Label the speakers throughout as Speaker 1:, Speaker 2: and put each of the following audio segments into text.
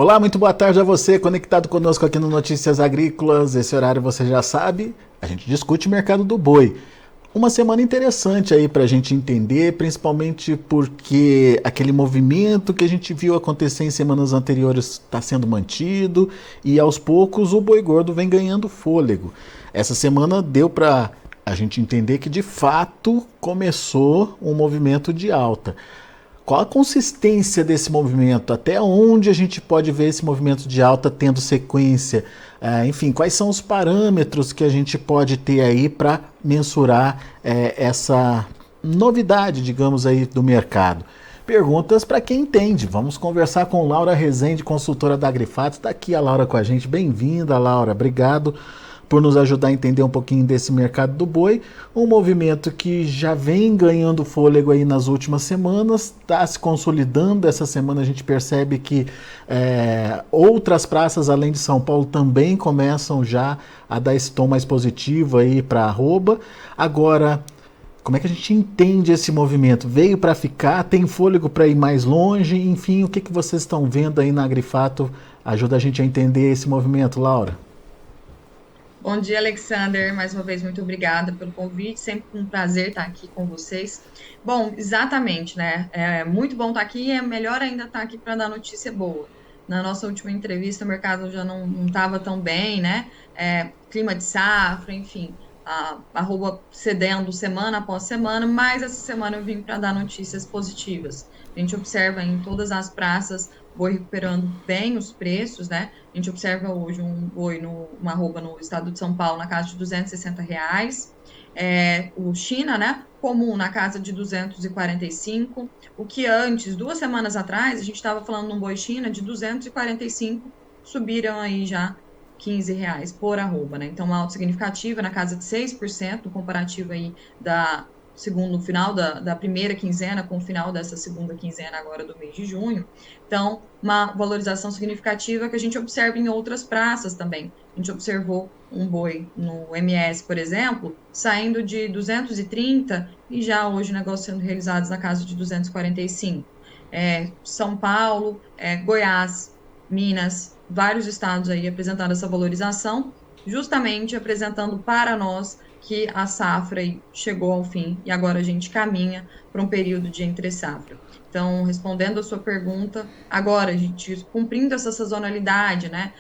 Speaker 1: Olá, muito boa tarde a você, conectado conosco aqui no Notícias Agrícolas. Esse horário você já sabe, a gente discute o mercado do boi. Uma semana interessante aí para a gente entender, principalmente porque aquele movimento que a gente viu acontecer em semanas anteriores está sendo mantido e aos poucos o boi gordo vem ganhando fôlego. Essa semana deu para a gente entender que de fato começou um movimento de alta. Qual a consistência desse movimento? Até onde a gente pode ver esse movimento de alta tendo sequência? Enfim, quais são os parâmetros que a gente pode ter aí para mensurar essa novidade, digamos aí, do mercado? Perguntas para quem entende. Vamos conversar com Laura Rezende, consultora da Agrifatos. Está aqui a Laura com a gente. Bem-vinda, Laura. Obrigado por nos ajudar a entender um pouquinho desse mercado do boi, um movimento que já vem ganhando fôlego aí nas últimas semanas, está se consolidando. Essa semana a gente percebe que outras praças além de São Paulo também começam já a dar esse tom mais positivo aí para a arroba. Agora, como é que a gente entende esse movimento? Veio para ficar? Tem fôlego para ir mais longe? Enfim, o que vocês estão vendo aí na Agrifato? Ajuda a gente a entender esse movimento, Laura.
Speaker 2: Bom dia, Alexander. Mais uma vez, muito obrigada pelo convite. Sempre um prazer estar aqui com vocês. Bom, exatamente, né? É muito bom estar aqui e é melhor ainda estar aqui para dar notícia boa. Na nossa última entrevista, o mercado já não estava tão bem, né? Clima de safra, enfim, a arroba cedendo semana após semana, mas essa semana eu vim para dar notícias positivas. A gente observa em todas as praças boi recuperando bem os preços, né? A gente observa hoje um boi, uma arroba no estado de São Paulo, na casa de R$ 260. O China, né? Comum na casa de 245. O que antes, 2 semanas atrás, a gente estava falando num boi China de 245, subiram aí já R$ 15 por arroba, né? Então, uma alta significativa na casa de 6%, no comparativo aí segundo final da primeira quinzena com o final dessa segunda quinzena agora do mês de junho. Então, uma valorização significativa que a gente observa em outras praças também. A gente observou um boi no MS, por exemplo, saindo de 230 e já hoje negócios sendo realizados na casa de 245. São Paulo, Goiás, Minas, vários estados aí apresentando essa valorização, justamente apresentando para nós que a safra chegou ao fim e agora a gente caminha para um período de entre safra. Então, respondendo a sua pergunta, agora a gente cumprindo essa sazonalidade, né,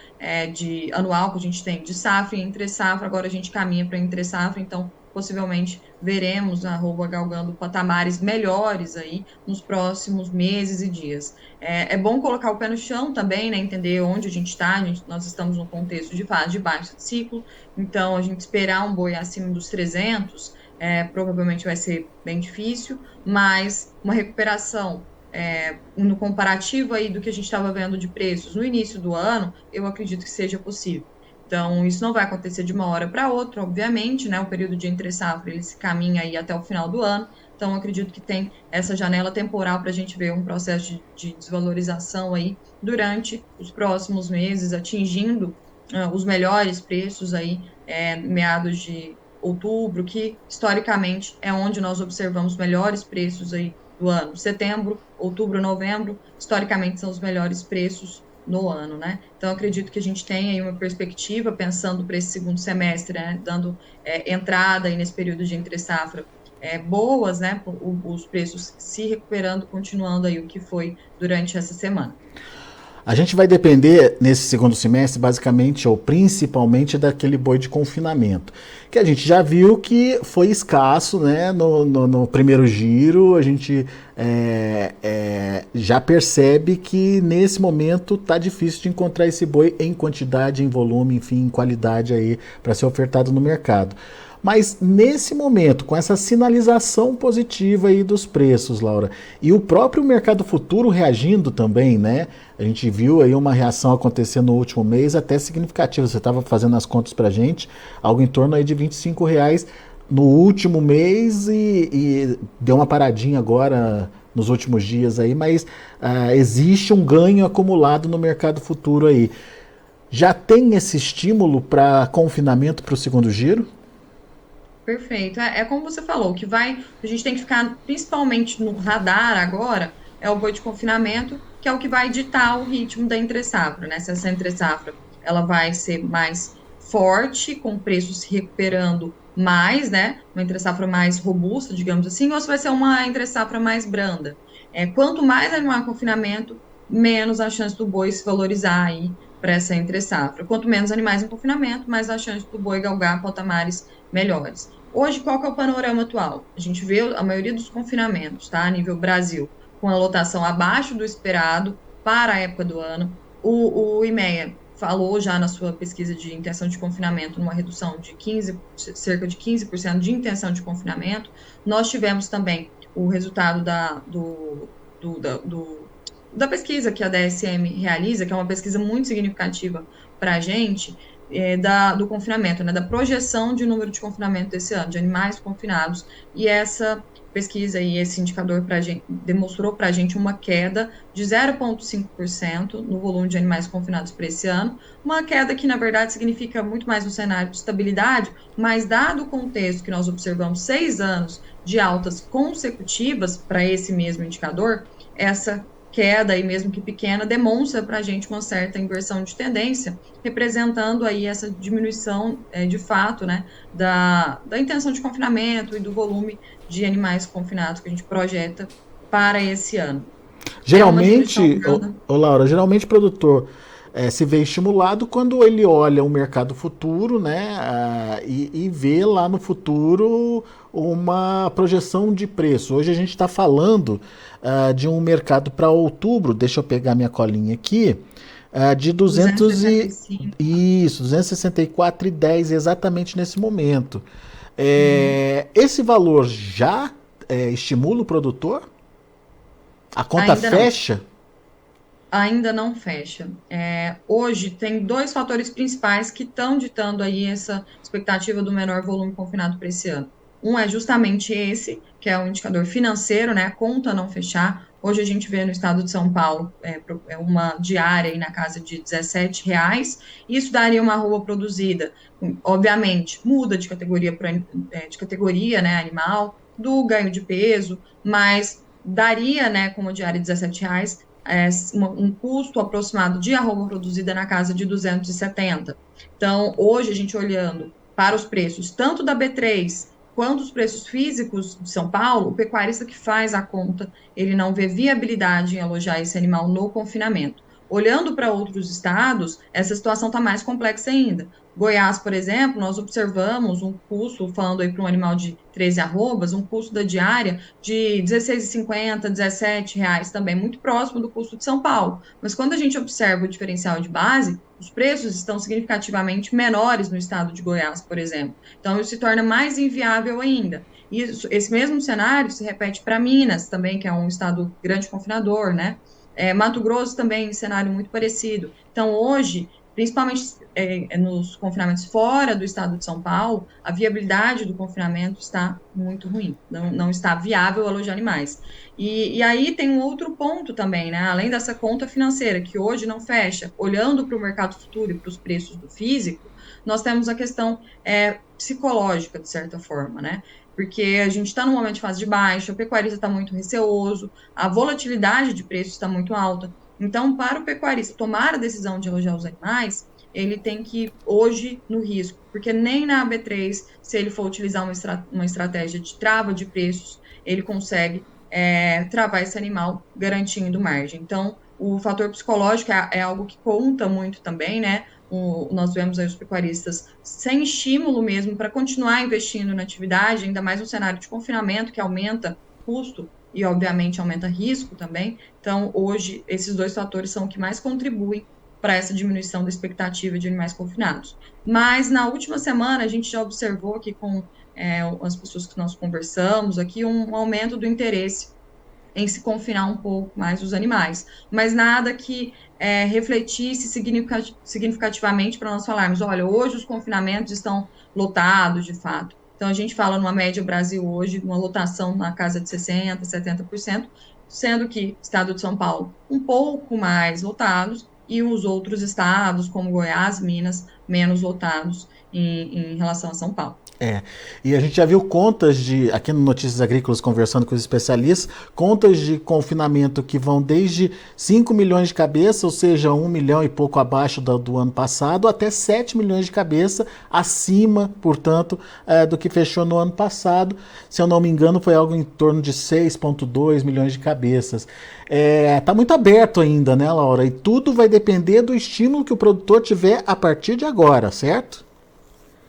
Speaker 2: de anual que a gente tem de safra e entre safra, agora a gente caminha para entre safra, então possivelmente veremos a arroba galgando patamares melhores aí nos próximos meses e dias. É bom colocar o pé no chão também, né, entender onde a gente está, nós estamos num contexto de fase de baixo de ciclo, então a gente esperar um boi acima dos 300 provavelmente vai ser bem difícil, mas uma recuperação no comparativo aí do que a gente estava vendo de preços no início do ano, eu acredito que seja possível. Então, isso não vai acontecer de uma hora para outra, obviamente, né? O período de entre safra, ele se caminha aí até o final do ano. Então, acredito que tem essa janela temporal para a gente ver um processo de desvalorização aí durante os próximos meses, atingindo os melhores preços aí, meados de outubro, que historicamente é onde nós observamos melhores preços aí do ano. Setembro, outubro, novembro, historicamente são os melhores preços no ano, né? Então, acredito que a gente tem aí uma perspectiva, pensando para esse segundo semestre, né, dando entrada aí nesse período de entre-safra, boas, né? Os preços se recuperando, continuando aí o que foi durante essa semana.
Speaker 1: A gente vai depender, nesse segundo semestre, basicamente ou principalmente daquele boi de confinamento, que a gente já viu que foi escasso, né, no primeiro giro. A gente já percebe que nesse momento está difícil de encontrar esse boi em quantidade, em volume, enfim, em qualidade aí para ser ofertado no mercado. Mas nesse momento, com essa sinalização positiva aí dos preços, Laura, e o próprio mercado futuro reagindo também, né? A gente viu aí uma reação acontecer no último mês até significativa. Você estava fazendo as contas pra gente, algo em torno aí de R$ 25 no último mês e deu uma paradinha agora nos últimos dias aí, mas existe um ganho acumulado no mercado futuro aí. Já tem esse estímulo para confinamento para o segundo giro?
Speaker 2: Perfeito. Como você falou, a gente tem que ficar principalmente no radar agora, é o boi de confinamento, que é o que vai ditar o ritmo da entre-safra, né? Se essa entre-safra ela vai ser mais forte, com preços se recuperando mais, né? Uma entre-safra mais robusta, digamos assim, ou se vai ser uma entre-safra mais branda. Quanto mais animal em confinamento, menos a chance do boi se valorizar aí para essa entre-safra. Quanto menos animais em confinamento, mais a chance do boi galgar patamares melhores. Hoje, qual que é o panorama atual? A gente vê a maioria dos confinamentos, tá? A nível Brasil, com a lotação abaixo do esperado para a época do ano. O IMEA falou já na sua pesquisa de intenção de confinamento, numa redução de cerca de 15% de intenção de confinamento. Nós tivemos também o resultado da pesquisa que a DSM realiza, que é uma pesquisa muito significativa para a gente, do confinamento, né, da projeção de número de confinamento desse ano, de animais confinados, e essa pesquisa e esse indicador demonstrou para a gente uma queda de 0,5% no volume de animais confinados para esse ano, uma queda que, na verdade, significa muito mais um cenário de estabilidade, mas dado o contexto que nós observamos 6 anos de altas consecutivas para esse mesmo indicador, essa queda, aí mesmo que pequena, demonstra para a gente uma certa inversão de tendência, representando aí essa diminuição, de fato, né, da intenção de confinamento e do volume de animais confinados que a gente projeta para esse ano. Uma diminuição
Speaker 1: Geralmente, Laura, geralmente o produtor se vê estimulado quando ele olha o mercado futuro, né, e vê lá no futuro uma projeção de preço. Hoje a gente está falando de um mercado para outubro, deixa eu pegar minha colinha aqui, de
Speaker 2: 265.
Speaker 1: Isso, 264,10 exatamente nesse momento. Esse valor já estimula o produtor? A conta
Speaker 2: Ainda não.
Speaker 1: fecha?
Speaker 2: Ainda não fecha. Hoje tem dois fatores principais que estão ditando aí essa expectativa do menor volume confinado para esse ano. Um é justamente esse, que é o indicador financeiro, né? A conta não fechar. Hoje a gente vê no estado de São Paulo uma diária aí na casa de R$ 17. Isso daria uma arroba produzida, obviamente, muda de categoria, né, animal, do ganho de peso, mas daria, né, como diária R$ 17, um custo aproximado de arroba produzida na casa de 270. Então, hoje, a gente olhando para os preços tanto da B3 quanto os preços físicos de São Paulo, o pecuarista que faz a conta, ele não vê viabilidade em alojar esse animal no confinamento. Olhando para outros estados, essa situação está mais complexa ainda. Goiás, por exemplo, nós observamos um custo, falando aí para um animal de 13 arrobas, um custo da diária de R$ 16,50, R$ 17 também, muito próximo do custo de São Paulo. Mas quando a gente observa o diferencial de base, os preços estão significativamente menores no estado de Goiás, por exemplo. Então, isso se torna mais inviável ainda. E esse mesmo cenário se repete para Minas também, que é um estado grande confinador, né? Mato Grosso também, cenário muito parecido. Então, hoje, principalmente nos confinamentos fora do estado de São Paulo, a viabilidade do confinamento está muito ruim, não está viável alojar animais. E aí tem um outro ponto também, né? Além dessa conta financeira, que hoje não fecha, olhando para o mercado futuro e para os preços do físico, nós temos a questão psicológica, de certa forma, né? Porque a gente está num momento de fase de baixa, o pecuarista está muito receoso, a volatilidade de preços está muito alta. Então, para o pecuarista tomar a decisão de alojar os animais, ele tem que ir hoje no risco, porque nem na AB3, se ele for utilizar uma estratégia de trava de preços, ele consegue travar esse animal garantindo margem. Então, o fator psicológico é algo que conta muito também, né? Nós vemos aí os pecuaristas sem estímulo mesmo para continuar investindo na atividade, ainda mais no cenário de confinamento, que aumenta custo e, obviamente, aumenta risco também. Então, hoje, esses dois fatores são o que mais contribuem para essa diminuição da expectativa de animais confinados. Mas, na última semana, a gente já observou aqui com as pessoas que nós conversamos aqui, um aumento do interesse em se confinar um pouco mais os animais, mas nada que refletisse significativamente para nós falarmos, olha, hoje os confinamentos estão lotados, de fato. Então, a gente fala numa média Brasil hoje, uma lotação na casa de 60%, 70%, sendo que o estado de São Paulo um pouco mais lotados, e os outros estados, como Goiás, Minas, menos lotados em relação a São Paulo.
Speaker 1: E a gente já viu contas aqui no Notícias Agrícolas, conversando com os especialistas, contas de confinamento que vão desde 5 milhões de cabeça, ou seja, 1 milhão e pouco abaixo do ano passado, até 7 milhões de cabeça, acima, portanto, do que fechou no ano passado. Se eu não me engano, foi algo em torno de 6,2 milhões de cabeças. Tá muito aberto ainda, né, Laura? E tudo vai depender do estímulo que o produtor tiver a partir de agora, certo?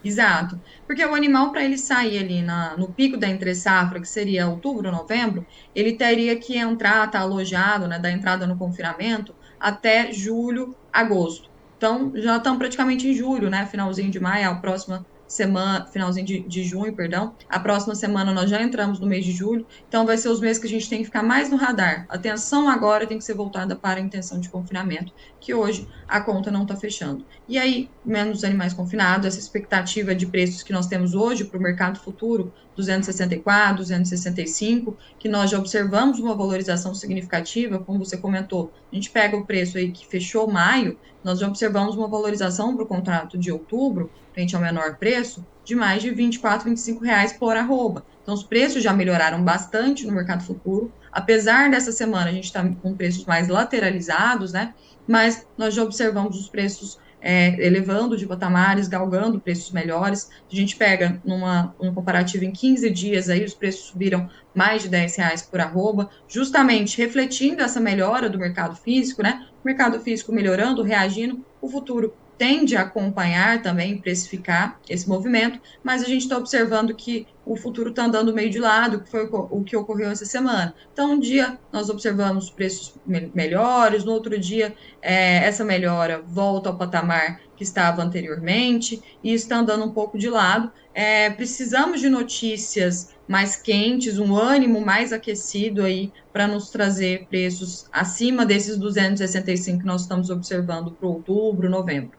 Speaker 2: Exato, porque o animal, para ele sair ali no pico da entre-safra, que seria outubro, novembro, ele teria que entrar, estar alojado, né, da entrada no confinamento, até julho, agosto. Então, já estamos praticamente em julho, né, finalzinho de maio, a próxima semana, finalzinho de junho, perdão, a próxima semana nós já entramos no mês de julho, então vai ser os meses que a gente tem que ficar mais no radar. A atenção agora tem que ser voltada para a intenção de confinamento, que hoje a conta não está fechando. E aí, menos animais confinados, essa expectativa de preços que nós temos hoje para o mercado futuro, 264, 265, que nós já observamos uma valorização significativa, como você comentou, a gente pega o preço aí que fechou maio, nós já observamos uma valorização para o contrato de outubro, frente ao menor preço, de mais de 24, 25 reais por arroba. Então, os preços já melhoraram bastante no mercado futuro, apesar dessa semana a gente estar com preços mais lateralizados, né? Mas nós já observamos os preços elevando de patamares, galgando preços melhores. A gente pega um comparativo em 15 dias, aí os preços subiram mais de 10 reais por arroba, justamente refletindo essa melhora do mercado físico, né? O mercado físico melhorando, reagindo, o futuro tende a acompanhar também, precificar esse movimento, mas a gente está observando que o futuro está andando meio de lado, que foi o que ocorreu essa semana. Então, um dia nós observamos preços melhores, no outro dia essa melhora volta ao patamar que estava anteriormente, e está andando um pouco de lado. Precisamos de notícias mais quentes, um ânimo mais aquecido aí, para nos trazer preços acima desses 265 que nós estamos observando para outubro, novembro.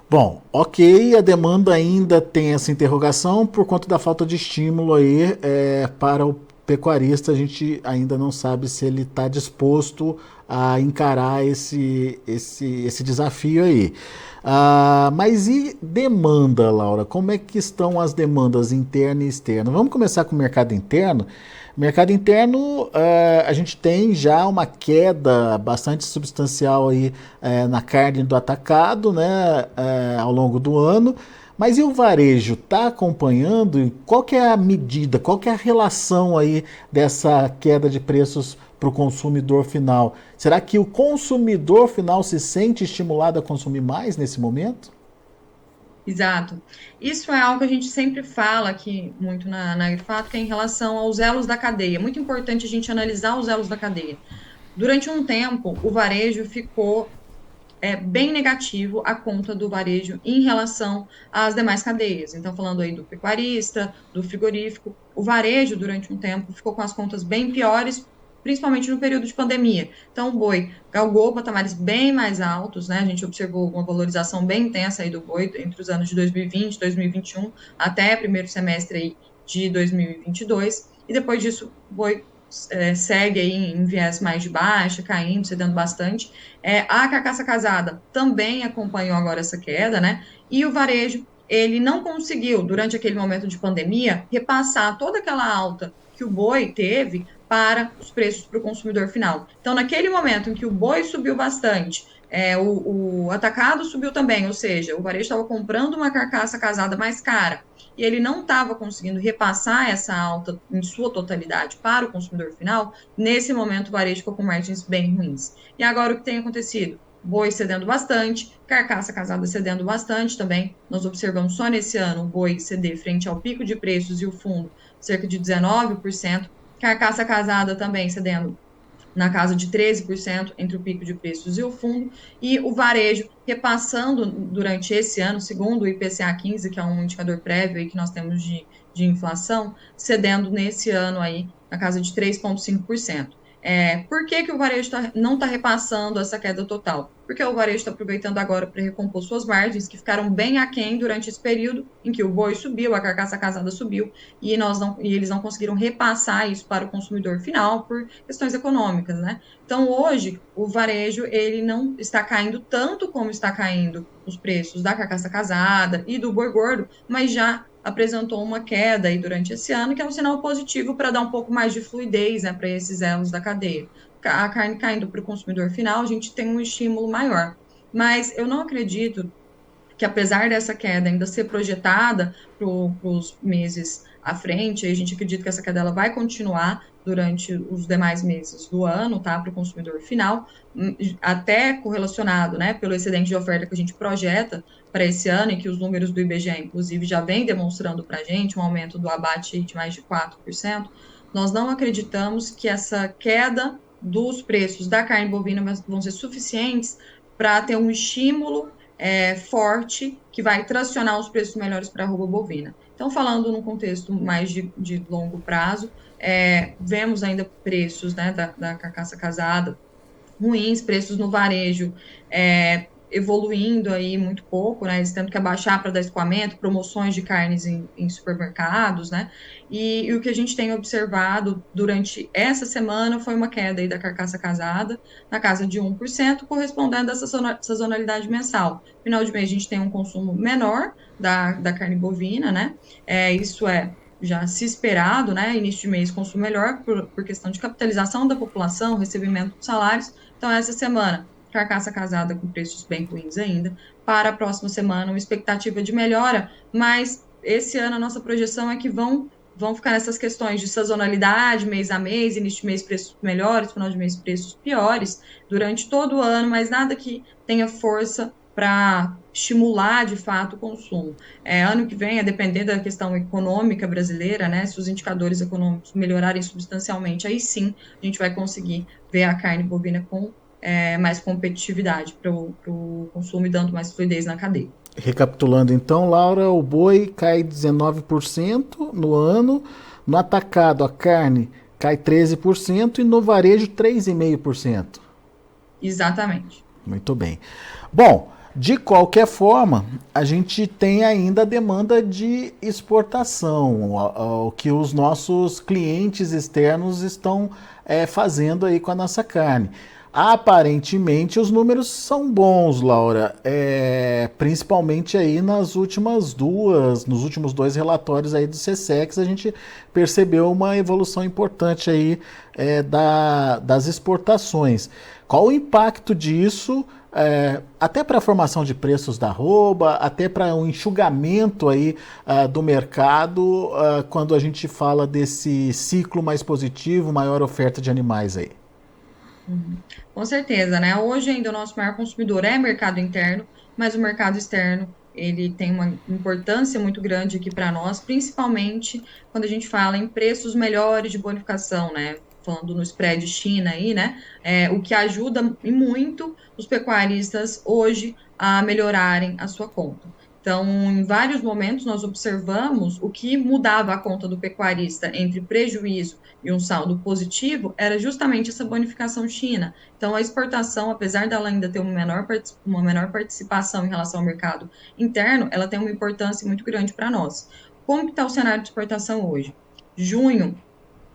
Speaker 1: Bom, ok, a demanda ainda tem essa interrogação por conta da falta de estímulo aí para o pecuarista. A gente ainda não sabe se ele está disposto a encarar esse desafio aí. Mas e demanda, Laura? Como é que estão as demandas interna e externa? Vamos começar com o mercado interno. Mercado interno, a gente tem já uma queda bastante substancial aí na carne do atacado, né, ao longo do ano. Mas e o varejo está acompanhando? Qual que é a medida, qual que é a relação aí dessa queda de preços para o consumidor final? Será que o consumidor final se sente estimulado a consumir mais nesse momento?
Speaker 2: Exato. Isso é algo que a gente sempre fala aqui muito na Agrifato, que é em relação aos elos da cadeia. É muito importante a gente analisar os elos da cadeia. Durante um tempo, o varejo ficou bem negativo a conta do varejo em relação às demais cadeias. Então, falando aí do pecuarista, do frigorífico, o varejo, durante um tempo, ficou com as contas bem piores, principalmente no período de pandemia. Então, o boi galgou patamares bem mais altos, né? A gente observou uma valorização bem intensa aí do boi entre os anos de 2020 e 2021, até primeiro semestre aí de 2022, e depois disso, o boi segue aí em viés mais de baixa, caindo, cedendo bastante. A carcaça casada também acompanhou agora essa queda, né? E o varejo, ele não conseguiu, durante aquele momento de pandemia, repassar toda aquela alta que o boi teve para os preços para o consumidor final. Então, naquele momento em que o boi subiu bastante, o atacado subiu também, ou seja, o varejo estava comprando uma carcaça casada mais cara, e ele não estava conseguindo repassar essa alta em sua totalidade para o consumidor final. Nesse momento o varejo ficou com margens bem ruins. E agora o que tem acontecido? Boi cedendo bastante, carcaça casada cedendo bastante também. Nós observamos só nesse ano o boi ceder frente ao pico de preços e o fundo cerca de 19%, carcaça casada também cedendo na casa de 13% entre o pico de preços e o fundo, e o varejo repassando durante esse ano, segundo o IPCA 15, que é um indicador prévio aí que nós temos de inflação, cedendo nesse ano aí na casa de 3,5%. Por que o varejo não está repassando essa queda total? Porque o varejo está aproveitando agora para recompor suas margens, que ficaram bem aquém durante esse período em que o boi subiu, a carcaça casada subiu, e eles não conseguiram repassar isso para o consumidor final por questões econômicas, né? Então, hoje, o varejo ele não está caindo tanto como está caindo os preços da carcaça casada e do boi gordo, mas já apresentou uma queda aí durante esse ano, que é um sinal positivo para dar um pouco mais de fluidez, né, para esses elos da cadeia. A carne caindo para o consumidor final, a gente tem um estímulo maior. Mas eu não acredito que, apesar dessa queda ainda ser projetada para os meses à frente, a gente acredita que essa queda ela vai continuar durante os demais meses do ano, tá, para o consumidor final, até correlacionado, né, pelo excedente de oferta que a gente projeta para esse ano, e que os números do IBGE, inclusive, já vem demonstrando para a gente um aumento do abate de mais de 4%, nós não acreditamos que essa queda dos preços da carne bovina vão ser suficientes para ter um estímulo forte que vai tracionar os preços melhores para a arroba bovina. Então, falando num contexto mais de longo prazo, vemos ainda preços, né, da carcaça casada ruins, preços no varejo evoluindo aí muito pouco, né, eles tendo que abaixar para dar escoamento, promoções de carnes em supermercados, né, e o que a gente tem observado durante essa semana foi uma queda aí da carcaça casada na casa de 1%, correspondendo a essa sazonalidade mensal. Final de mês a gente tem um consumo menor da carne bovina, né, isso já se esperado, né, início de mês consumo melhor por questão de capitalização da população, recebimento de salários. Então, essa semana, carcaça casada com preços bem ruins ainda. Para a próxima semana, uma expectativa de melhora, mas esse ano a nossa projeção é que vão ficar nessas questões de sazonalidade, mês a mês, início de mês preços melhores, final de mês preços piores, durante todo o ano, mas nada que tenha força para estimular, de fato, o consumo. Ano que vem, a depender da questão econômica brasileira, né, se os indicadores econômicos melhorarem substancialmente, aí sim a gente vai conseguir ver a carne bovina com mais competitividade para o consumo e dando mais fluidez na cadeia.
Speaker 1: Recapitulando então, Laura, o boi cai 19% no ano, no atacado a carne cai 13% e no varejo 3,5%.
Speaker 2: Exatamente.
Speaker 1: Muito bem. Bom, de qualquer forma, a gente tem ainda a demanda de exportação, o que os nossos clientes externos estão fazendo aí com a nossa carne. Aparentemente os números são bons, Laura, principalmente aí nos últimos dois relatórios aí do SECEX, a gente percebeu uma evolução importante aí das exportações. Qual o impacto disso, até para a formação de preços da arroba, até para um enxugamento aí do mercado, quando a gente fala desse ciclo mais positivo, maior oferta de animais aí?
Speaker 2: Com certeza, né? Hoje ainda o nosso maior consumidor é mercado interno, mas o mercado externo ele tem uma importância muito grande aqui para nós, principalmente quando a gente fala em preços melhores de bonificação, né? Falando no spread China aí, né? O que ajuda e muito os pecuaristas hoje a melhorarem a sua conta. Então, em vários momentos, nós observamos o que mudava a conta do pecuarista entre prejuízo e um saldo positivo era justamente essa bonificação China. Então, a exportação, apesar dela ainda ter uma menor participação em relação ao mercado interno, ela tem uma importância muito grande para nós. Como que está o cenário de exportação hoje? Junho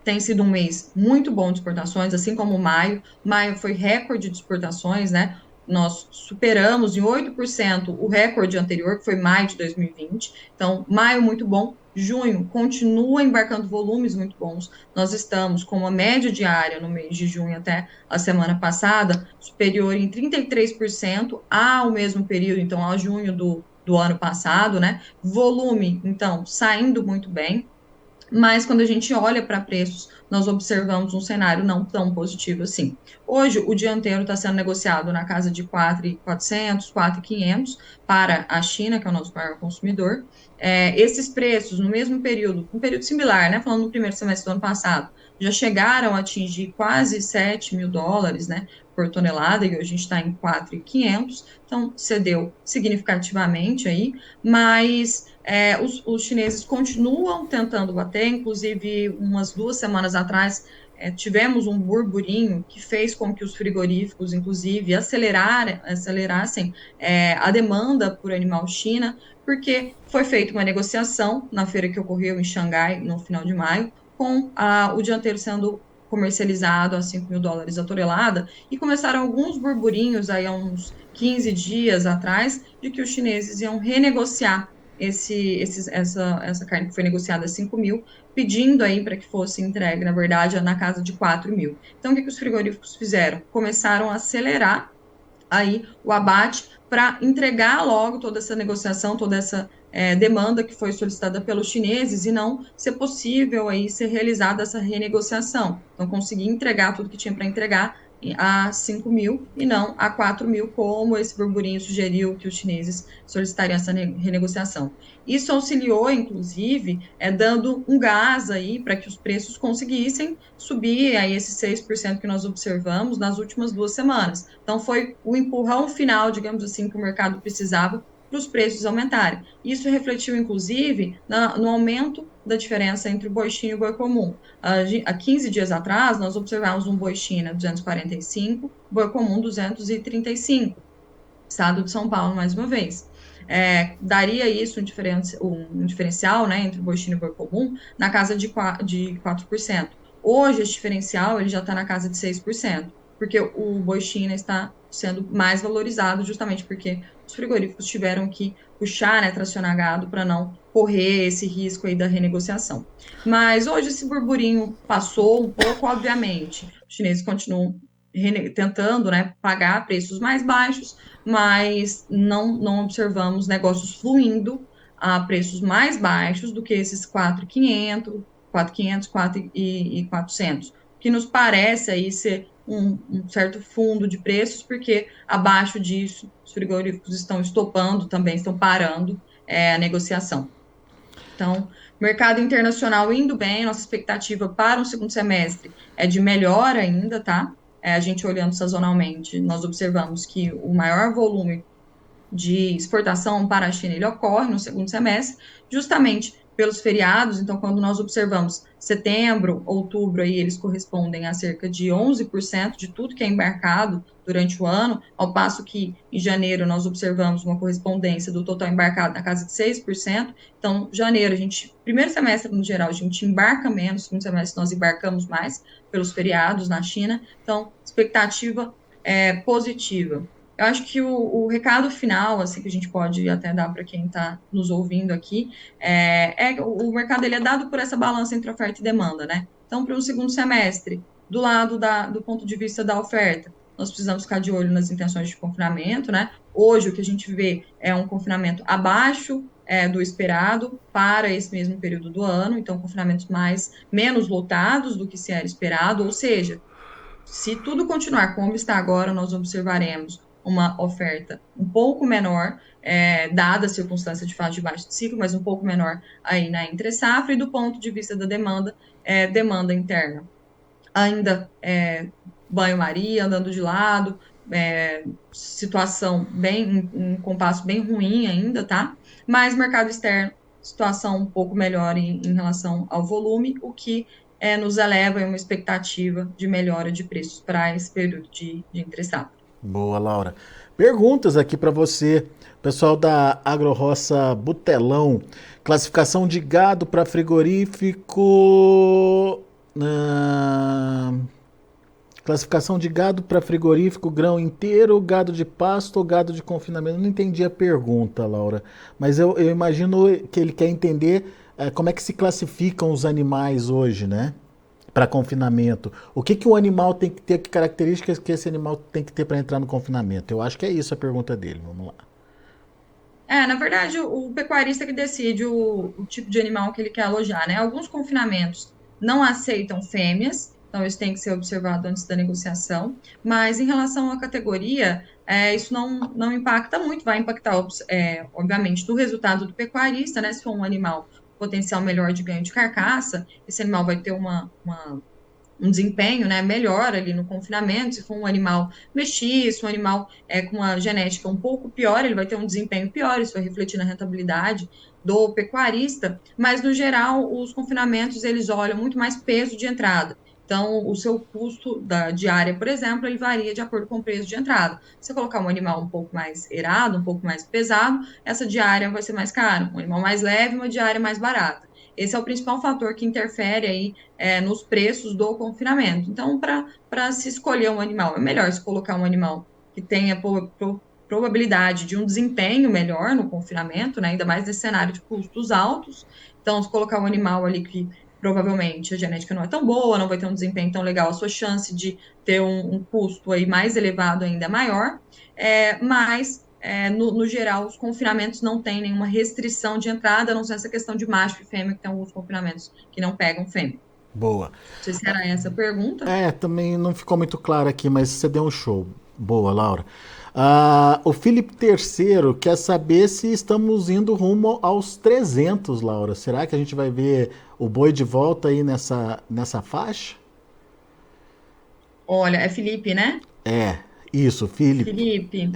Speaker 2: tem sido um mês muito bom de exportações, assim como maio. Maio foi recorde de exportações, né? Nós superamos em 8% o recorde anterior, que foi maio de 2020. Então, maio muito bom. Junho continua embarcando volumes muito bons. Nós estamos com uma média diária no mês de junho até a semana passada superior em 33% ao mesmo período, então, a junho do ano passado, né? Volume, então, saindo muito bem. Mas quando a gente olha para preços, nós observamos um cenário não tão positivo assim. Hoje, o dianteiro está sendo negociado na casa de 4.400, 4.500 para a China, que é o nosso maior consumidor. Esses preços, no mesmo período, um período similar, né, falando no primeiro semestre do ano passado, já chegaram a atingir quase $7.000, né, por tonelada, e hoje a gente está em 4.500, então cedeu significativamente aí, mas os chineses continuam tentando bater, inclusive umas 2 semanas atrás tivemos um burburinho que fez com que os frigoríficos, inclusive, acelerassem a demanda por animal China, porque foi feita uma negociação na feira que ocorreu em Xangai, no final de maio, com o dianteiro sendo comercializado a US$ 5.000 a tonelada, e começaram alguns burburinhos aí há uns 15 dias atrás, de que os chineses iam renegociar essa carne que foi negociada a 5 mil, pedindo aí para que fosse entregue, na verdade, na casa de 4 mil. Então, o que os frigoríficos fizeram? Começaram a acelerar aí o abate para entregar logo toda essa negociação, toda essa demanda que foi solicitada pelos chineses e não ser possível aí ser realizada essa renegociação. Então, conseguir entregar tudo que tinha para entregar a 5 mil e não a 4 mil, como esse burburinho sugeriu que os chineses solicitariam essa renegociação. Isso auxiliou, inclusive, dando um gás aí para que os preços conseguissem subir aí esses 6% que nós observamos nas últimas 2 semanas. Então, foi o empurrão final, digamos assim, que o mercado precisava para os preços aumentarem. Isso refletiu, inclusive, no aumento da diferença entre o boi China e o boi comum. Há 15 dias atrás, nós observávamos um boi China 245, boi comum 235, estado de São Paulo, mais uma vez. Daria isso um diferencial, né, entre o boi China e o boi comum na casa de 4%. Hoje, esse diferencial ele já está na casa de 6%, porque o boi China está sendo mais valorizado justamente porque os frigoríficos tiveram que puxar, né, tracionar gado para não correr esse risco aí da renegociação. Mas hoje esse burburinho passou um pouco, obviamente. Os chineses continuam tentando, né, pagar preços mais baixos, mas não observamos negócios fluindo a preços mais baixos do que esses 4.500, 4.400, que nos parece aí ser um certo fundo de preços, porque abaixo disso os frigoríficos estão estopando, também estão parando a negociação. Então, mercado internacional indo bem, nossa expectativa para o segundo semestre é de melhor ainda, tá? A gente olhando sazonalmente, nós observamos que o maior volume de exportação para a China, ele ocorre no segundo semestre, justamente pelos feriados. Então, quando nós observamos setembro, outubro, aí eles correspondem a cerca de 11% de tudo que é embarcado durante o ano, ao passo que em janeiro nós observamos uma correspondência do total embarcado na casa de 6%. Então, janeiro, primeiro semestre no geral, a gente embarca menos, segundo semestre nós embarcamos mais pelos feriados na China. Então, expectativa positiva. Eu acho que o recado final, assim, que a gente pode até dar para quem está nos ouvindo aqui, o mercado ele é dado por essa balança entre oferta e demanda, né? Então, para um segundo semestre, do lado do ponto de vista da oferta, nós precisamos ficar de olho nas intenções de confinamento, né? Hoje, o que a gente vê é um confinamento abaixo do esperado para esse mesmo período do ano, então confinamentos menos lotados do que se era esperado, ou seja, se tudo continuar como está agora, nós observaremos uma oferta um pouco menor, dada a circunstância de fase de baixo de ciclo, mas um pouco menor aí na entre-safra, e do ponto de vista da demanda, demanda interna. Ainda banho-maria, andando de lado, situação um compasso bem ruim ainda, tá? Mas mercado externo, situação um pouco melhor em relação ao volume, o que nos eleva a uma expectativa de melhora de preços para esse período de entre-safra.
Speaker 1: Boa, Laura. Perguntas aqui para você. Pessoal da Agroroça Butelão. Classificação de gado para frigorífico. Classificação de gado para frigorífico, grão inteiro, gado de pasto ou gado de confinamento? Eu não entendi a pergunta, Laura. Mas eu imagino que ele quer entender como é que se classificam os animais hoje, né? Para confinamento. O que o animal tem que ter, que características que esse animal tem que ter para entrar no confinamento? Eu acho que é isso a pergunta dele. Vamos lá.
Speaker 2: Na verdade, o pecuarista que decide o tipo de animal que ele quer alojar, né? Alguns confinamentos não aceitam fêmeas, então isso tem que ser observado antes da negociação, mas em relação à categoria, isso não impacta muito, vai impactar, obviamente, do resultado do pecuarista, né? Se for um animal potencial melhor de ganho de carcaça, esse animal vai ter um desempenho, né, melhor ali no confinamento. Se for um animal mestiço, um animal com uma genética um pouco pior, ele vai ter um desempenho pior, isso vai refletir na rentabilidade do pecuarista, mas no geral os confinamentos eles olham muito mais peso de entrada. Então, o seu custo da diária, por exemplo, ele varia de acordo com o preço de entrada. Se você colocar um animal um pouco mais errado, um pouco mais pesado, essa diária vai ser mais cara. Um animal mais leve, uma diária mais barata. Esse é o principal fator que interfere aí nos preços do confinamento. Então, para se escolher um animal, é melhor se colocar um animal que tenha probabilidade de um desempenho melhor no confinamento, né? Ainda mais nesse cenário de custos altos. Então, se colocar um animal ali que provavelmente a genética não é tão boa, não vai ter um desempenho tão legal, a sua chance de ter um custo aí mais elevado ainda é maior, mas no geral, os confinamentos não têm nenhuma restrição de entrada, a não ser essa questão de macho e fêmea, que tem alguns confinamentos que não pegam fêmea.
Speaker 1: Boa.
Speaker 2: Não sei se era essa a pergunta.
Speaker 1: Também não ficou muito claro aqui, mas você deu um show. Boa, Laura. O Felipe III quer saber se estamos indo rumo aos 300, Laura. Será que a gente vai ver o boi de volta aí nessa faixa?
Speaker 2: Olha, é Felipe, né?
Speaker 1: Isso, Felipe.
Speaker 2: Felipe,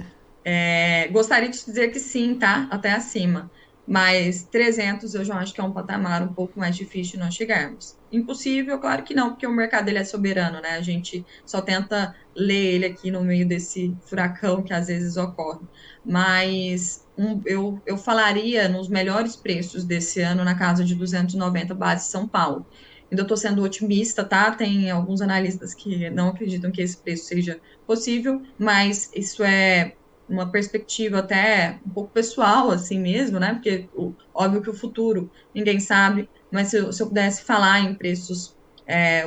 Speaker 2: gostaria de dizer que sim, tá? Até acima. Mas 300 eu já acho que é um patamar um pouco mais difícil de nós chegarmos. Impossível, claro que não, porque o mercado ele é soberano, né? A gente só tenta ler ele aqui no meio desse furacão que às vezes ocorre. Mas eu falaria nos melhores preços desse ano na casa de 290 base São Paulo. Ainda estou sendo otimista, tá? Tem alguns analistas que não acreditam que esse preço seja possível, mas isso é uma perspectiva até um pouco pessoal, assim mesmo, né? Porque óbvio que o futuro ninguém sabe, mas se eu pudesse falar em preços,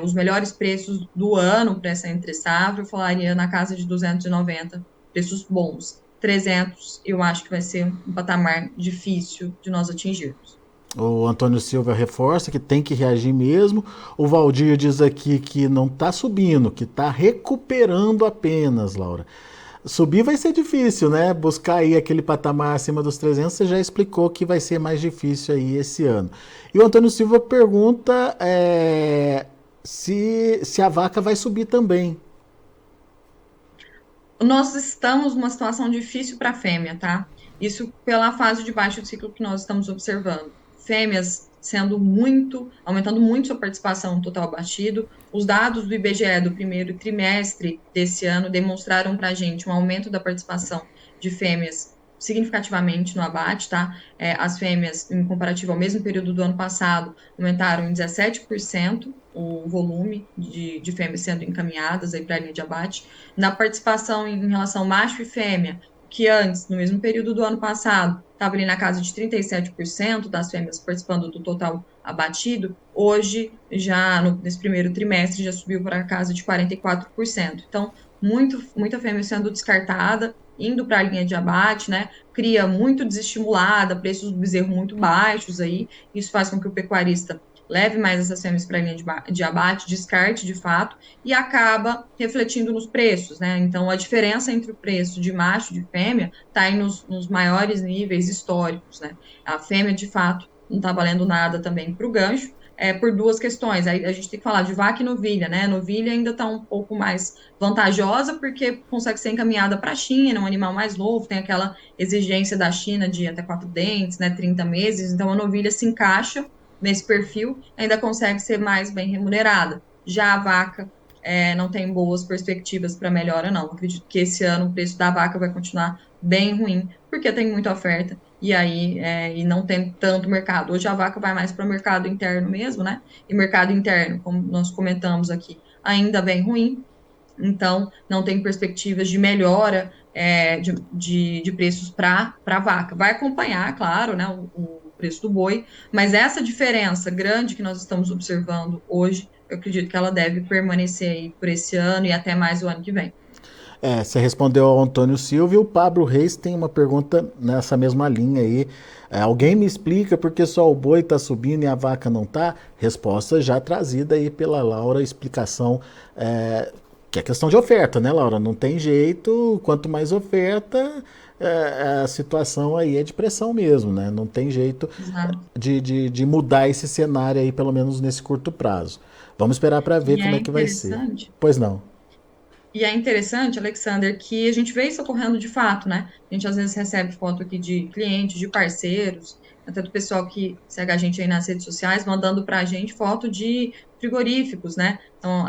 Speaker 2: os melhores preços do ano para essa entre safra, eu falaria na casa de 290, preços bons. 300, eu acho que vai ser um patamar difícil de nós atingirmos.
Speaker 1: O Antônio Silva reforça que tem que reagir mesmo. O Valdir diz aqui que não está subindo, que está recuperando apenas, Laura. Subir vai ser difícil, né? Buscar aí aquele patamar acima dos 300, você já explicou que vai ser mais difícil aí esse ano. E o Antônio Silva pergunta se a vaca vai subir também.
Speaker 2: Nós estamos numa situação difícil para a fêmea, tá? Isso pela fase de baixo ciclo que nós estamos observando. Fêmeas aumentando muito sua participação no total abatido. Os dados do IBGE do primeiro trimestre desse ano demonstraram para a gente um aumento da participação de fêmeas significativamente no abate, tá? As fêmeas, em comparativo ao mesmo período do ano passado, aumentaram em 17% o volume de fêmeas sendo encaminhadas para a linha de abate. Na participação em relação macho e fêmea, que antes, no mesmo período do ano passado, estava ali na casa de 37% das fêmeas participando do total abatido, hoje, já nesse primeiro trimestre, já subiu para a casa de 44%. Então, muita fêmea sendo descartada, indo para a linha de abate, né? Cria muito desestimulada, preços do bezerro muito baixos aí, isso faz com que o pecuarista leve mais essas fêmeas para a linha de abate, descarte de fato, e acaba refletindo nos preços, né? Então, a diferença entre o preço de macho e de fêmea está aí nos maiores níveis históricos, né? A fêmea, de fato, não está valendo nada também para o gancho, por duas questões. Aí a gente tem que falar de vaca e novilha, né? Novilha ainda está um pouco mais vantajosa porque consegue ser encaminhada para a China, um animal mais novo, tem aquela exigência da China de até 4 dentes, né? 30 meses, então a novilha se encaixa nesse perfil, ainda consegue ser mais bem remunerada. Já a vaca não tem boas perspectivas para melhora, não. Acredito que esse ano o preço da vaca vai continuar bem ruim, porque tem muita oferta, e aí e não tem tanto mercado. Hoje a vaca vai mais para o mercado interno mesmo, né? E mercado interno, como nós comentamos aqui, ainda bem ruim, então não tem perspectivas de melhora de preços para a vaca. Vai acompanhar, claro, né, o preço do boi, mas essa diferença grande que nós estamos observando hoje, eu acredito que ela deve permanecer aí por esse ano e até mais o ano que vem.
Speaker 1: Você respondeu ao Antônio Silva e o Pablo Reis tem uma pergunta nessa mesma linha aí. Alguém me explica por que só o boi está subindo e a vaca não está? Resposta já trazida aí pela Laura, explicação que é questão de oferta, né, Laura? Não tem jeito, quanto mais oferta, a situação aí é de pressão mesmo, né? Não tem jeito de mudar esse cenário aí, pelo menos nesse curto prazo. Vamos esperar para ver
Speaker 2: E
Speaker 1: como
Speaker 2: é
Speaker 1: é que vai ser.
Speaker 2: interessante.
Speaker 1: Pois não.
Speaker 2: E é interessante, Alexander, que a gente vê isso ocorrendo de fato, né? A gente às vezes recebe foto aqui de clientes, de parceiros, até do pessoal que segue a gente aí nas redes sociais, mandando para a gente foto de frigoríficos, né? Então,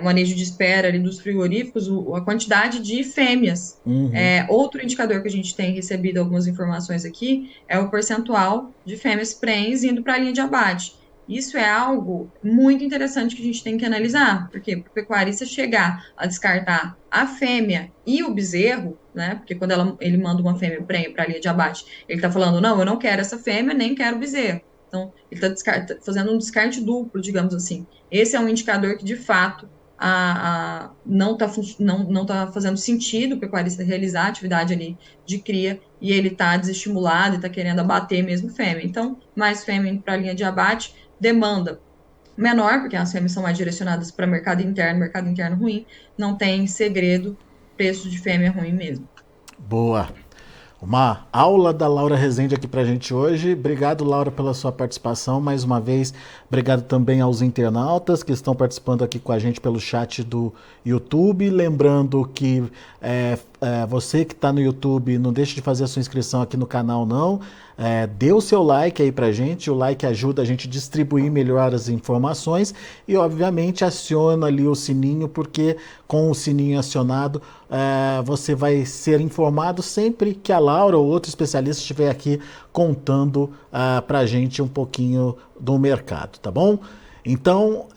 Speaker 2: manejo de espera ali dos frigoríficos, a quantidade de fêmeas.
Speaker 1: Uhum.
Speaker 2: Outro indicador que a gente tem recebido algumas informações aqui é o percentual de fêmeas prens indo para a linha de abate. Isso é algo muito interessante que a gente tem que analisar, porque para o pecuarista chegar a descartar a fêmea e o bezerro, né? Porque quando ele manda uma fêmea para a linha de abate, ele está falando, não, eu não quero essa fêmea, nem quero o bezerro. Então, ele está fazendo um descarte duplo, digamos assim. Esse é um indicador que, de fato, não tá fazendo sentido o pecuarista realizar a atividade ali de cria e ele está desestimulado e está querendo abater mesmo fêmea. Então, mais fêmea indo para a linha de abate, demanda menor, porque as fêmeas são mais direcionadas para mercado interno ruim, não tem segredo, preço de fêmea ruim mesmo.
Speaker 1: Boa. Uma aula da Laura Rezende aqui pra gente hoje. Obrigado, Laura, pela sua participação. Mais uma vez, obrigado também aos internautas que estão participando aqui com a gente pelo chat do YouTube. Lembrando que você que está no YouTube, não deixe de fazer a sua inscrição aqui no canal, não. Dê o seu like aí pra gente. O like ajuda a gente a distribuir melhor as informações. E, obviamente, aciona ali o sininho, porque com o sininho acionado, você vai ser informado sempre que a Laura ou outro especialista estiver aqui contando pra gente um pouquinho do mercado, tá bom? Então,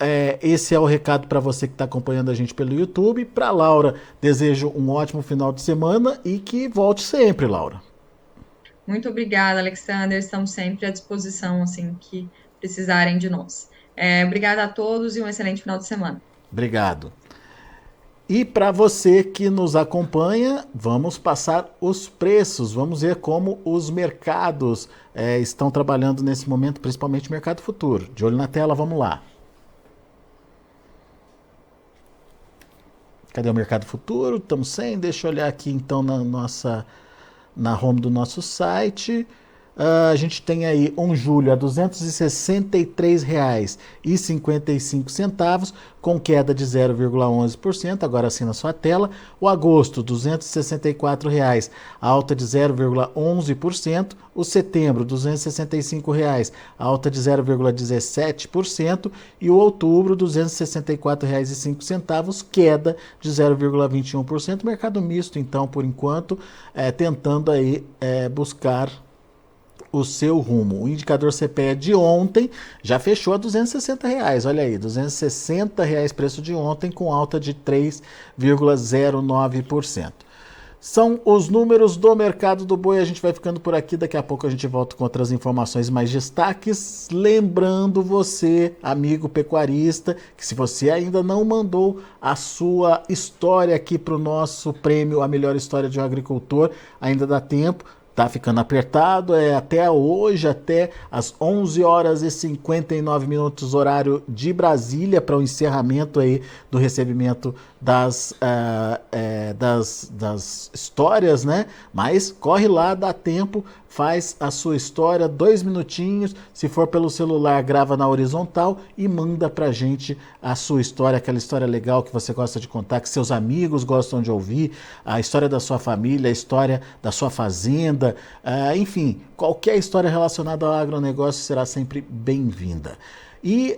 Speaker 1: esse é o recado para você que está acompanhando a gente pelo YouTube. Para Laura, desejo um ótimo final de semana e que volte sempre, Laura.
Speaker 2: Muito obrigada, Alexander. Estamos sempre à disposição, assim, que precisarem de nós. Obrigada a todos e um excelente final de semana.
Speaker 1: Obrigado. E para você que nos acompanha, vamos passar os preços, vamos ver como os mercados estão trabalhando nesse momento, principalmente o mercado futuro. De olho na tela, vamos lá. Cadê o mercado futuro? Estamos sem, deixa eu olhar aqui então na home do nosso site. A gente tem aí um julho a R$ 263,55, com queda de 0,11%, agora assim na sua tela. O agosto, R$ 264,00, alta de 0,11%. O setembro, R$ 265,00, alta de 0,17%. E o outubro, R$ 264,05, queda de 0,21%. Mercado misto, então, por enquanto, tentando aí buscar o seu rumo. O indicador CPE de ontem já fechou a R$ 260,00. Olha aí, R$ 260,00 preço de ontem, com alta de 3,09%. São os números do mercado do boi. A gente vai ficando por aqui. Daqui a pouco a gente volta com outras informações, mais destaques. Lembrando você, amigo pecuarista, que se você ainda não mandou a sua história aqui para o nosso prêmio A Melhor História de um Agricultor, ainda dá tempo. Tá ficando apertado, até hoje, até as 11 horas e 59 minutos, horário de Brasília, para o encerramento aí do recebimento das histórias, né? Mas corre lá, dá tempo, faz a sua história, 2 minutinhos, se for pelo celular, grava na horizontal e manda pra gente a sua história, aquela história legal que você gosta de contar, que seus amigos gostam de ouvir, a história da sua família, a história da sua fazenda, enfim, qualquer história relacionada ao agronegócio será sempre bem-vinda. E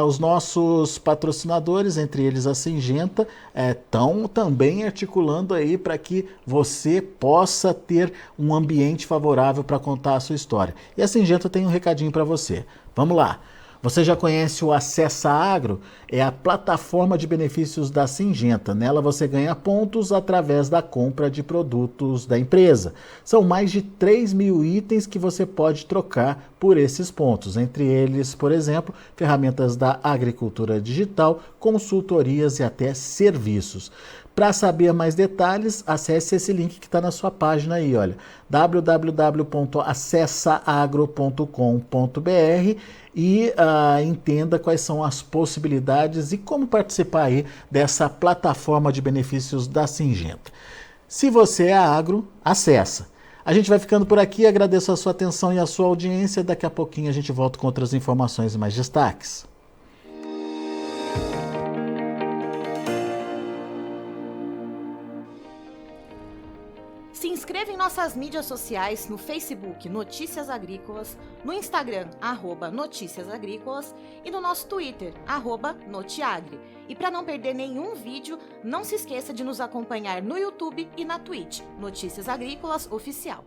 Speaker 1: os nossos patrocinadores, entre eles a Syngenta, estão também articulando aí para que você possa ter um ambiente favorável para contar a sua história. E a Syngenta tem um recadinho para você. Vamos lá! Você já conhece o Acessa Agro? É a plataforma de benefícios da Syngenta. Nela você ganha pontos através da compra de produtos da empresa. São mais de 3.000 itens que você pode trocar por esses pontos. Entre eles, por exemplo, ferramentas da agricultura digital, consultorias e até serviços. Para saber mais detalhes, acesse esse link que está na sua página aí, olha, www.acessaagro.com.br e entenda quais são as possibilidades e como participar aí dessa plataforma de benefícios da Syngenta. Se você é agro, acessa. A gente vai ficando por aqui, agradeço a sua atenção e a sua audiência. Daqui a pouquinho a gente volta com outras informações e mais destaques.
Speaker 3: Se inscreva em nossas mídias sociais, no Facebook Notícias Agrícolas, no Instagram @Notícias Agrícolas e no nosso Twitter @Notiagre. E para não perder nenhum vídeo, não se esqueça de nos acompanhar no YouTube e na Twitch, Notícias Agrícolas Oficial.